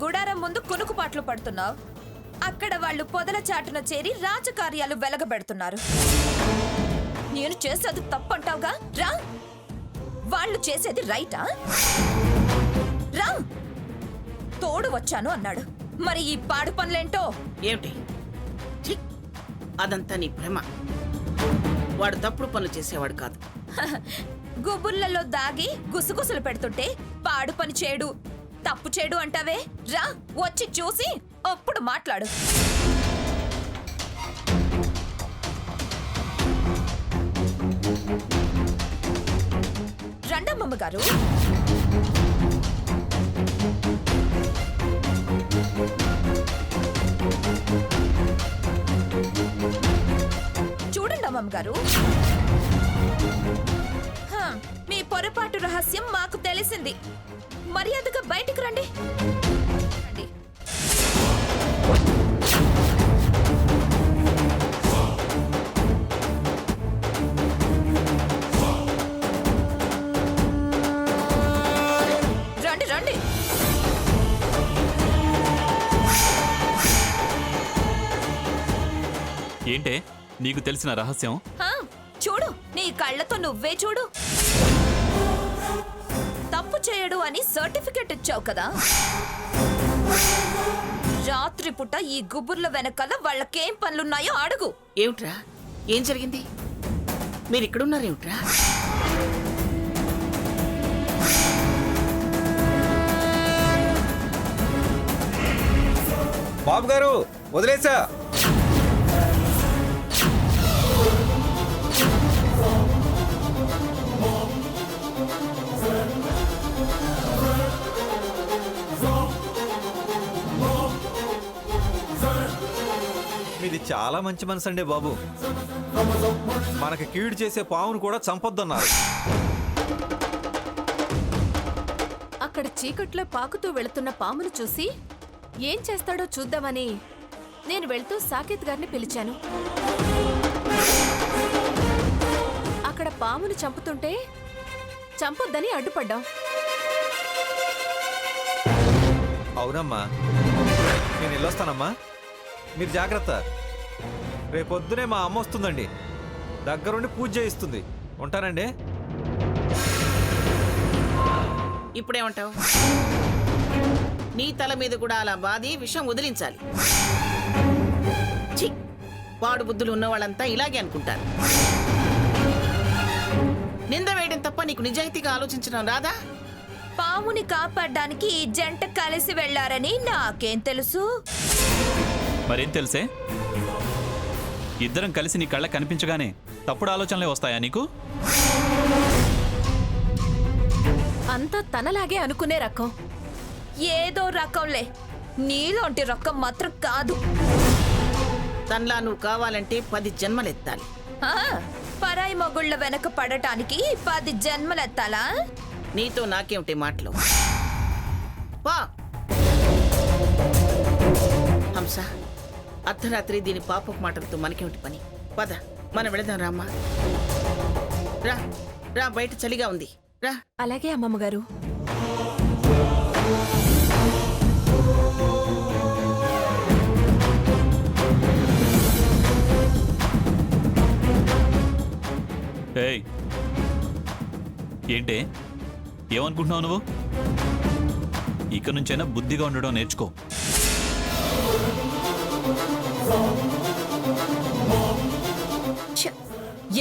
గుడారం ముందు కునుకుపాట్లు పడుతున్నావు, అక్కడ వాళ్ళు పొదల చాటున చేరి రాజకార్యాలు వెలగబెడుతున్నారు. నేను చేసేది తప్పంటావుగా? రా, వాళ్ళు చేసేది రైటా? రా, తోడు వచ్చాను అన్నాడు, మరి ఈ పాడు పనులేంటో? ఏమిటి? అదంతా నీ భ్రమ. వాడు తప్పుడు పనులు చేసేవాడు కాదు. గుబుర్లలో దాగి గుసగుసలు పెడుతుంటే పాడు పని చేయడు, తప్పు చేయడు అంటావే? రా, వచ్చి చూసి అప్పుడు మాట్లాడు. రండమ్మమ్మ గారు. చూడండి అమ్మమ్మ గారు, మీ పొరపాటు రహస్యం మాకు తెలిసింది. మర్యాదగా బయటికి రండి. రండి రండి. ఏంటే నీకు తెలిసిన రహస్యం? చూడు, నీ కళ్ళతో నువ్వే చూడు. తప్పు చేయడు అని సర్టిఫికెట్ ఇచ్చావు కదా. రాత్రి పుట్ట ఈ గుబుర్ల వెనకాల వాళ్ళకేం పనులున్నాయో అడుగు. ఏమిట్రా, ఏం జరిగింది? మీరు ఇక్కడున్నారేమిట్రా? బాబు గారు వదిలేసా. మీది చాలా మంచి మనసు అండి బాబు. మనకి కీడు చేసే పావును కూడా చంపొద్దన్నారు. అక్కడ చీకట్లో పాకుతూ వెళుతున్న పామును చూసి ఏం చేస్తాడో చూద్దామని నేను వెళ్తూ సాకేత్ గారిని పిలిచాను. అక్కడ పామును చంపుతుంటే చంపొద్దని అడ్డుపడ్డాం. అవునమ్మా, నేను వెళ్ళొస్తానమ్మా. మీరు జాగ్రత్త. రేపొద్దునే మా అమ్మ వస్తుందండి, దగ్గరుండి పూజ చేయిస్తుంది. ఉంటానండి. ఇప్పుడేమంటావు? నీ తల మీద కూడా అలా బాది విషం వదిలించాలి. వాడు బుద్ధులు ఉన్న వాళ్ళంతా ఇలాగే అనుకుంటారు. నింద వేయడం తప్ప నీకు నిజాయితీగా ఆలోచించడం రాదా? పాముని కాపాడడానికి ఈ జంట కలిసి వెళ్లారని నాకేం తెలుసు? మరేం తెలుసే? ఇద్దరం కలిసి నీ కళ్ళ కనిపించగానే తప్పుడు ఆలోచనలే వస్తాయా నీకు? అంతా తనలాగే అనుకునే రకం. ఏదో రకంలే, నీలోంటి రకం మాత్రం కాదు. తనలా నువ్వు కావాలంటే 10 జన్మలెత్తాలి. పరాయి మొగుళ్ళ వెనక పడటానికి 10 జన్మలెత్తాలా? నీతో నాకేమిటి మాటలు? హంస, అర్ధరాత్రి దీని పాపపు మాటలతో మనకేమిటి పని? పద, మనం వెళదాం. రామ్మా, రా రా, బయట చలిగా ఉంది. రా. అలాగే అమ్మమ్మగారు. ఏయ్, ఏంటే ఏమనుకుంటున్నావు నువ్వు? ఇక నుంచైనా బుద్ధిగా ఉండడం నేర్చుకో.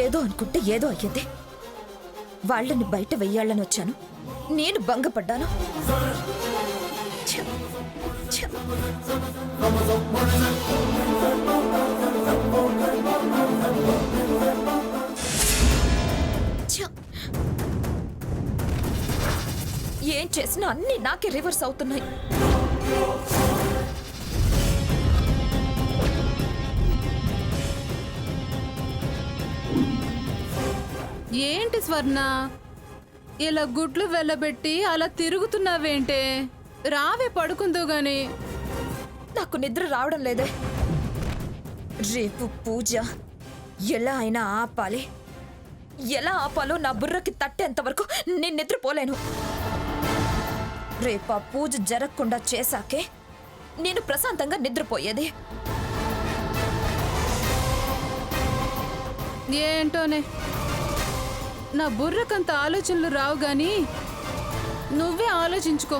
ఏదో అనుకుంటే ఏదో అయ్యింది. వాళ్ళని బయట వెయ్యాలని వచ్చాను, నేను భంగపడ్డాను. ఏం చేసినా అన్ని నాకే రివర్స్ అవుతున్నాయి. ఏంటి స్వర్ణ, ఇలా గుడ్లు వెళ్ళబెట్టి అలా తిరుగుతున్నావేంటే? రావే, పడుకుందో గాని. నాకు నిద్ర రావడం లేదే. రేపు పూజ ఎలా అయినా ఆపాలి. ఎలా ఆపాలో నా బుర్రకి తట్టేంత వరకు నేను నిద్రపోలేను. రేపు ఆ పూజ జరగకుండా చేశాకే నేను ప్రశాంతంగా నిద్రపోయేది. ఏంటోనే నా బుర్రకంత ఆలోచనలు రావు గాని నువ్వే ఆలోచించుకో.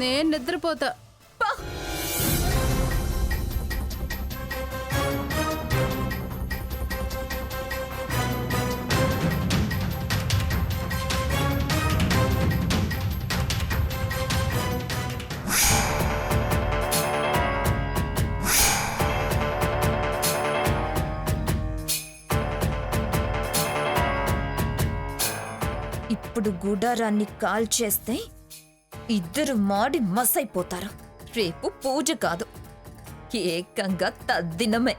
నేను నిద్రపోతా. పా! ఇప్పుడు గుడారాన్ని కాల్చేస్తే ఇద్దరు మాడి మసైపోతారు. రేపు పూజ కాదు, ఏకంగా తద్దినమే.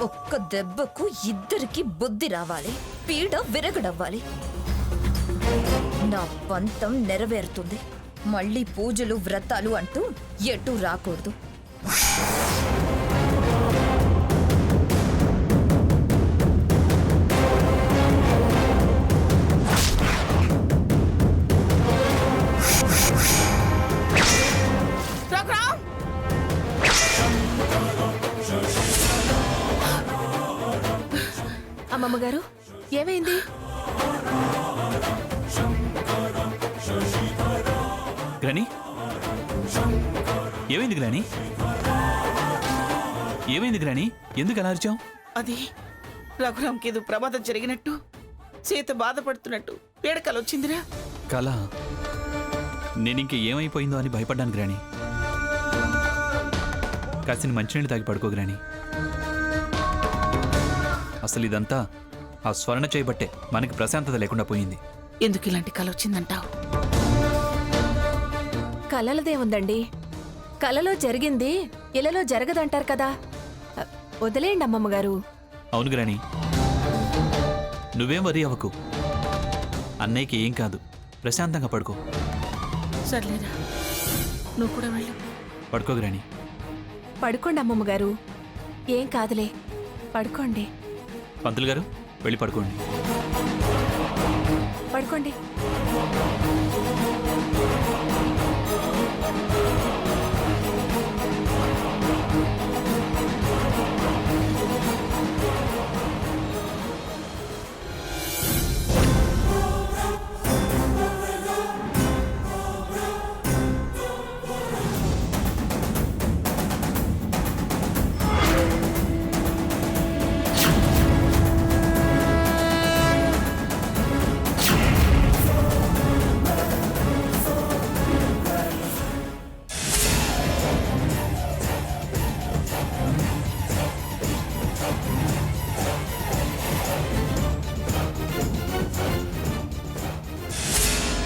ఒక్క దెబ్బకు ఇద్దరికి బుద్ధి రావాలి, పీడ విరగడవ్వాలి. నా పంతం నెరవేరుతుంది. మళ్ళీ పూజలు వ్రతాలు అంటూ ఎటు రాకూడదు. రఘురామ్! అమ్మమ్మ గారు ఏమైంది? గ్రాని ఏమైంది గ్రాని? ఏమైంది గ్రాని? ఎందుకు అలా అరిచావు? అది రఘురామ్కి ఏదో ప్రమాదం జరిగినట్టు, సీత బాధపడుతున్నట్టు పీడకలు వచ్చిందిరా. కళ నేనింక ఏమైపోయిందో అని భయపడ్డాను గ్రాని. కాసిన మంచినీళ్ళు తాగి పడుకో గ్రాని. అసలు ఇదంతా ఆ స్వర్ణ చేయబట్టే మనకి ప్రశాంతత లేకుండా పోయింది. ఎందుకు ఇలాంటి కల వచ్చిందంటావు? కలలదే ఉందండి. కలలో జరిగింది ఇలలో జరగదంటారు కదా. వదిలేయండి అమ్మమ్మ గారు. అవును గ్రాని, నువ్వేం వరి అవ్వకు. అన్నయ్యకి ఏం కాదు, ప్రశాంతంగా పడుకో. సర్లేరా, నువ్వు కూడా వెళ్ళు. పడుకో గ్రాని. పడుకోండి అమ్మమ్మ గారు, ఏం కాదులే, పడుకోండి. పంతులు గారు వెళ్ళి పడుకోండి. పడుకోండి.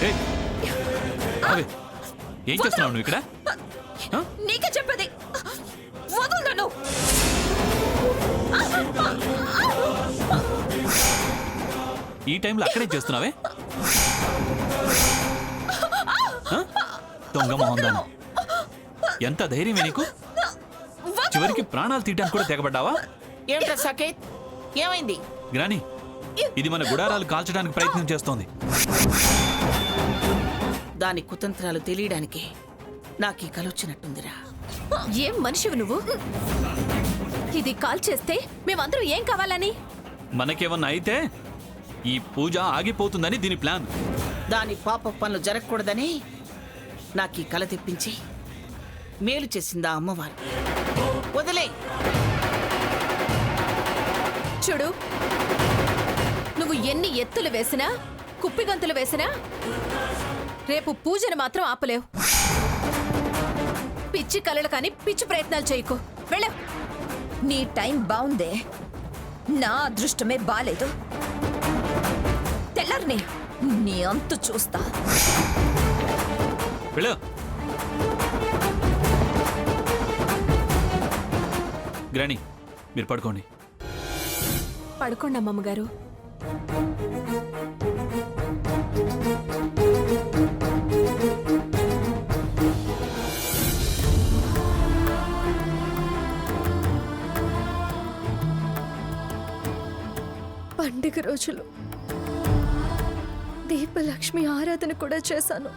ఏయ్, ఆగు. ఏం చేస్తున్నావు నువ్వు ఇక్కడ? ఆ? నీకే చెప్పేది, వదులు నన్ను. ఈ టైంలో అక్కడే చేస్తున్నావే? ఆ? దొంగ మొహందాను, ఎంత ధైర్యమే నీకు? చివరికి ప్రాణాలు తీయడానికి కూడా తెగబడ్డావా? ఏమిటా సాకేత్, ఏమైంది? గ్రాని, ఇది మన గుడారాలు కాల్చడానికి ప్రయత్నం చేస్తోంది. దాని కుతంత్రాలు తెలియడానికి నాకు ఈ కల వచ్చినట్టుందిరా. ఏం మనిషివి నువ్వు? ఇది కాల్ చేస్తే మేమందరం ఏం కావాలని? మనకేమన్నా అయితే ఈ పూజ ఆగిపోతుందని దీని ప్లాన్. దాని పాప పనులు జరగకూడదని నాకు ఈ కల తెప్పించి మేలు చేసిందా అమ్మవారు. వదిలే. చూడు, నువ్వు ఎన్ని ఎత్తులు వేసినా కుప్పిగంతులు వేసినా రేపు పూజను మాత్రం ఆపలేవు. పిచ్చి కలలు కానీ పిచ్చి ప్రయత్నాలు చేయకు. వెళ్ళ. నీ టైం బావుందే, నా అదృష్టమే బాలేదు. తెల్లారిని నీ అంతు చూస్తా. వెళ్ళు. గ్రాని, మీరు పడుకోండి. పడుకోండి అమ్మమ్మగారు. పండుగ రోజులు దీపలక్ష్మి ఆరాధన కూడా చేశాను.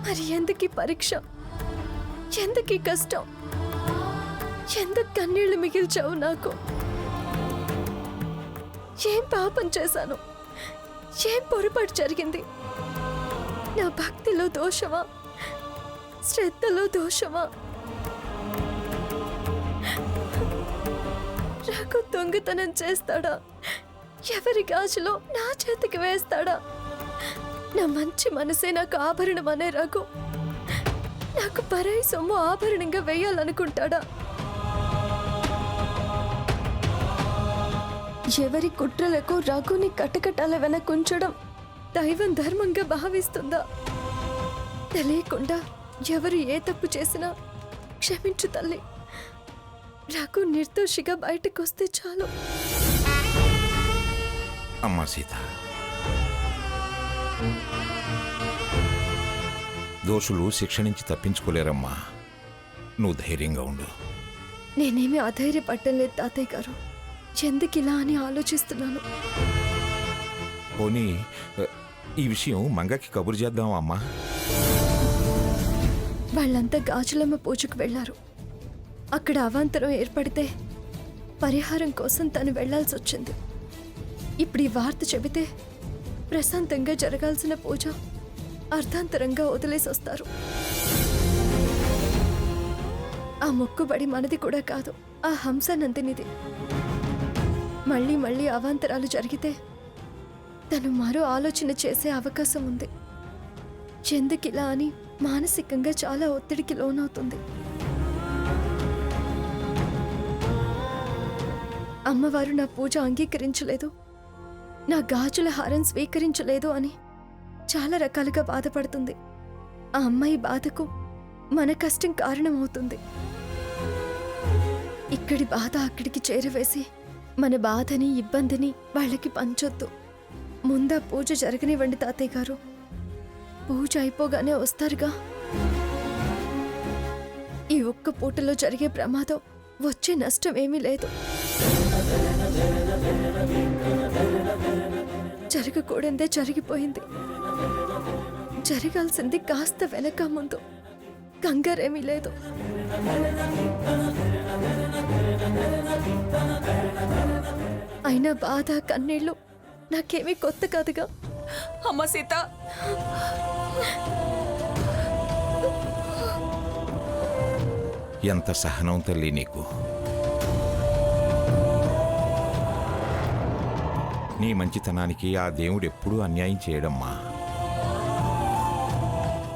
మరి ఎందుకీ పరీక్ష, ఎందుకీ కష్టం, ఎందుకు కన్నీళ్లు మిగిల్చావు నాకు? ఏం పాపం చేశాను? ఏం పొరపాటు జరిగింది? నా భక్తిలో దోషమా, శ్రద్ధలో దోషమా? నాకు దొంగతనం చేస్తాడా? ఎవరి గాజులో నా చేతికి వేస్తాడా? నా మంచి మనసే నాకు ఆభరణం అనే రఘు నాకు పరాయి సొమ్ము ఆభరణంగా వేయాలనుకుంటాడా? ఎవరి కుట్రలకు రఘుని కటకటాల వెనకుంచడం దైవం ధర్మంగా భావిస్తుందా? తెలియకుండా ఎవరు ఏ తప్పు చేసినా క్షమించు తల్లి. రఘు నిర్దోషిగా బయటకొస్తే చాలు. అమ్మా సీత, దోషులు శిక్ష నుంచి తప్పించుకోలేరమ్మా. నువ్వు ధైర్యంగా ఉండు. నేనేమీ అధైర్యపడటం లేదు తాతయ్య గారు. ఎందుకిలా అని ఆలోచిస్తున్నాను. పోనీ ఈ విషయం మంగకి కబురు చేద్దాం అమ్మా. వాళ్ళంతా గాజులమ్మ పూజకు వెళ్లారు. అక్కడ అవాంతరం ఏర్పడితే పరిహారం కోసం తను వెళ్లాల్సి వచ్చింది. ఇప్పుడు ఈ వార్త చెబితే ప్రశాంతంగా జరగాల్సిన పూజ అర్ధాంతరంగా వదిలేసి వస్తారు. ఆ మొక్కుబడి మనది కూడా కాదు, ఆ హంసనందినిది. మళ్ళీ మళ్ళీ అవాంతరాలు జరిగితే తను మరో ఆలోచన చేసే అవకాశం ఉంది. ఎందుకిలా అని మానసికంగా చాలా ఒత్తిడికి లోనవుతుంది. అమ్మవారు నా పూజ అంగీకరించలేదు, నా గాజుల హారం స్వీకరించలేదు అని చాలా రకాలుగా బాధపడుతుంది. ఆ అమ్మాయి బాధకు మన కష్టం కారణమవుతుంది. ఇక్కడి బాధ అక్కడికి చేరవేసి మన బాధని ఇబ్బందిని వాళ్ళకి పంచొద్దు. ముందా పూజ జరగనివ్వండి తాతయ్య గారు. పూజ అయిపోగానే వస్తారుగా. ఈ ఒక్క పూటలో జరిగే ప్రమాదం, వచ్చే నష్టం ఏమీ లేదు. జరగకూడదే జరిగిపోయింది. జరగాల్సింది కాస్త వెనక ముందు. కంగారేమీ లేదు. అయినా బాధ కన్నీళ్ళు నాకేమీ కొత్త కాదుగా. అమ్మ సీత, ఎంత సహనం తల్లి నీకు. నీ మంచితనానికి ఆ దేవుడు ఎప్పుడూ అన్యాయం చేయడమ్మా.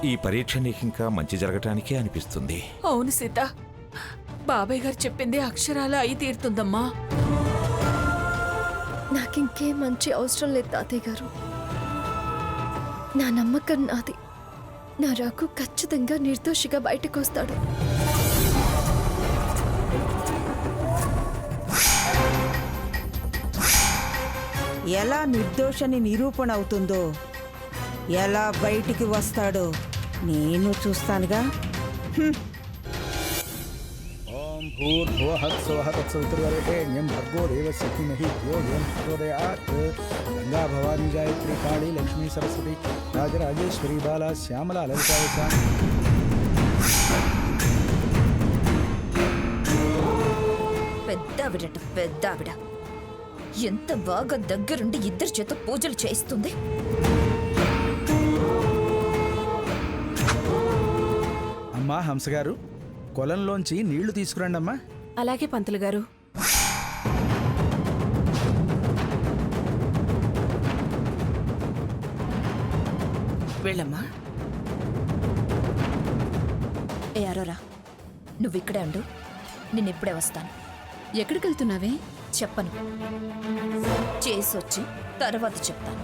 ఈ పరీక్ష నీకింకా మంచి జరగటానికే అనిపిస్తుంది. అవును సీత, బాబాయ్ గారు చెప్పింది అక్షరాలు అయి తీరుతుందమ్మా. నాకింకే మంచి అవసరం లేదు తాతయ్య గారు. నా నమ్మకం నాది. నా రఘు ఖచ్చితంగా నిర్దోషిగా బయటకు వస్తాడు. ఎలా నిర్దోషని నిరూపణ అవుతుందో, ఎలా బయటికి వస్తాడో నేను చూస్తానుగా. ఓం భూర్భువః స్వః తత్సవితుర్వరేణ్యం భర్గో దేవస్య ధీమహి ధియో యో నః ప్రచోదయాత్. గంగా భవానీ గాయత్రి కాళీ లక్ష్మీ సరస్వతి రాజరాజేశ్వరి బాలా శ్యామలా లలితా. పెద్దావిడట పెద్దావిడ. ఎంత బాగా దగ్గరుండి ఇద్దరి చేత పూజలు చేయిస్తుంది. అమ్మా హంసగారు, కొలంలోంచి నీళ్లు తీసుకురండి అమ్మా. అలాగే పంతులు గారు. వెళ్ళమ్మా. ఏ అరోరా, నువ్వు ఇక్కడే ఉండు, నేను ఇప్పుడే వస్తాను. ఎక్కడికి వెళ్తున్నావే? చెప్పను, చేసొచ్చి తర్వాత చెప్తాను.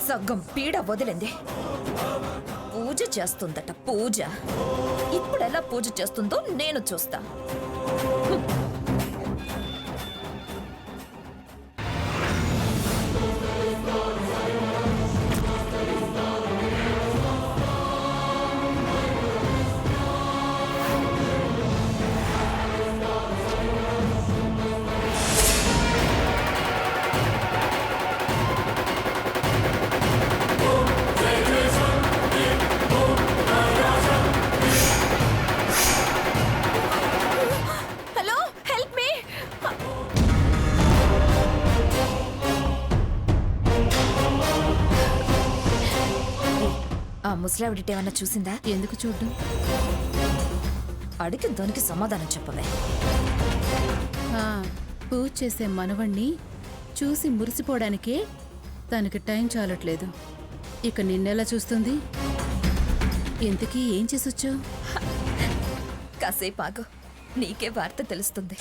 సగ్గం పీడ వదిలింది. పూజ చేస్తుందట, పూజ. ఇప్పుడెలా పూజ చేస్తుందో నేను చూస్తా. Hello, help me. ఆ ముసలావిడిట ఏమన్నా చూసిందా? ఎందుకు చూడ్డం? అడిగిన దానికి సమాధానం చెప్పవే. ఆ, పూజ చేసే మనవణ్ణి చూసి మురిసిపోవడానికే తనకి టైం చాలట్లేదు. ఇక నిన్నెలా చూస్తుంది? ఇంతకీ ఏం చేసొచ్చావు? కాసేపు ఆగు, నీకే వార్త తెలుస్తుంది.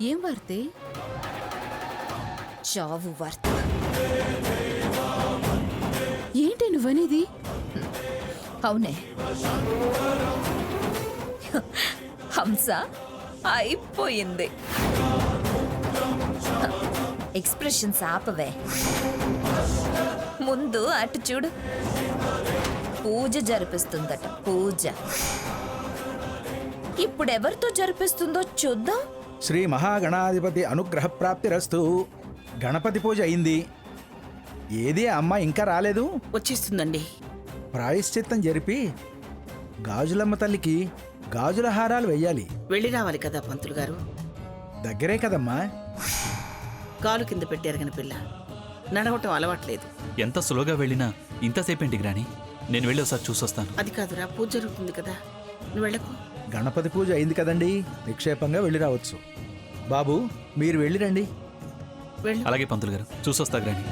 ఏం వార్తే? చావు వార్త. ఏంటి నువ్వనేది? అవునే, హంస అయిపోయింది. ఎక్స్ప్రెషన్స్ ఆపవే, ముందు అటు చూడు. పూజ జరిపిస్తుందట, పూజ. ఇప్పుడెవరితో జరిపిస్తుందో చూద్దాం. శ్రీ మహాగణాధిపతి అనుగ్రహ ప్రాప్తిరస్తు. గణపతి పూజ అయింది. ఏది ఆ అమ్మాయి ఇంకా రాలేదు? వచ్చేస్తుందండి. ప్రాయశ్చిత్తం జరిపి గాజులమ్మ తల్లికి గాజుల హారాలు వెయ్యాలి. వెళ్ళి రావాలి కదా పంతులు గారు. దగ్గరే కదమ్మా. కాలు కింద పెట్టి ఎరగని పిల్ల, నడవటం అలవాట్లేదు. ఎంత సులువుగా వెళ్ళినా ఇంతసేపేంటి గ్రాని? నేను వెళ్ళి ఒకసారి చూసొస్తాను. అది కాదురా, పూజ జరుగుతుంది కదా, నువ్వు వెళ్ళకు. గణపతి పూజ అయింది కదండి, నిక్షేపంగా వెళ్ళి రావచ్చు. బాబు, మీరు వెళ్ళిరండి. వెళ్ళు. అలాగే పంతులు గారు, చూసొస్తా గ్రాని.